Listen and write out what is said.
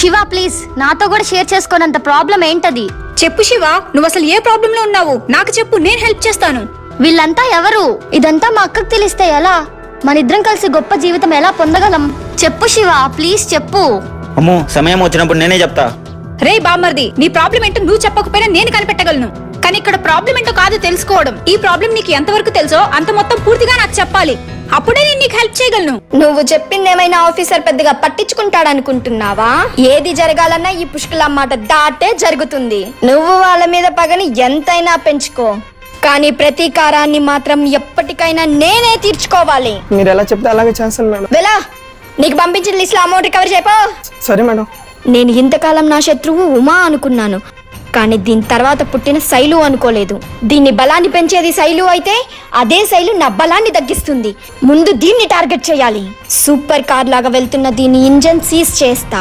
Shiva please నాతో కూడా share చేసుకోనంత problem ఏంటది? చెప్పు శివ, నువ్వు అసలు ఏ ప్రాబ్లం లో ఉన్నావు నాకు చెప్పు, నేను హెల్ప్ చేస్తాను. వీళ్ళంతా ఎవరు? ఇదంతా మా అక్కకు తెలిస్తే ఎలా? మనిద్దరం కలిసి గొప్ప జీవితం ఎలా పొందగలం? చెప్పు శివ ప్లీజ్ చెప్పు. అమ్మో, సమయం వచ్చినప్పుడు నేనే చెప్తా. రే బామ్మర్ది, నీ ప్రాబ్లం ఏంటో నువ్వు చెప్పకపోయినా నేను కనిపెట్టగలను. కానీ ఇక్కడ ప్రాబ్లం ఏంటో కాదు తెలుసుకోవడం. ఈ ప్రాబ్లం నీకు ఎంతవరకు తెలుసో అంత మొత్తం పూర్తిగా నాకు చెప్పాలి, అప్పుడే నేను నీకు హెల్ప్ చేయగలను. నువ్వు చెప్పింది ఏమైనా ఆఫీసర్ పెద్దగా పట్టించుకుంటాడనుకుంటున్నావా? ఏది జరగాలన్నా ఈ పుష్కల మాట దాటే జరుగుతుంది. నువ్వు వాళ్ళ మీద పగని ఎంతైనా పెంచుకో, కానీ ప్రతీకారాన్ని మాత్రం ఎప్పటికైనా నేనే తీర్చుకోవాలి. మీరు ఎలా చెప్తే అలాగే చేస్తాను మేడం. వెలా, నీకు పంపించిన లిస్ట్ లో అమౌంట్ రికవర్ చేయపో. సరే మేడం. నేను ఇంతకాలం నా శత్రువు ఉమా అనుకున్నాను, కానీ దీని తర్వాత పుట్టిన శైలు అనుకోలేదు. దీన్ని బలాన్ని పెంచేది శైలు అయితే అదే శైలు నా బలాన్ని తగ్గిస్తుంది. ముందు దీన్ని టార్గెట్ చేయాలి. సూపర్ కార్ లాగా వెళ్తున్న దీని ఇంజన్ సీజ్ చేస్తా.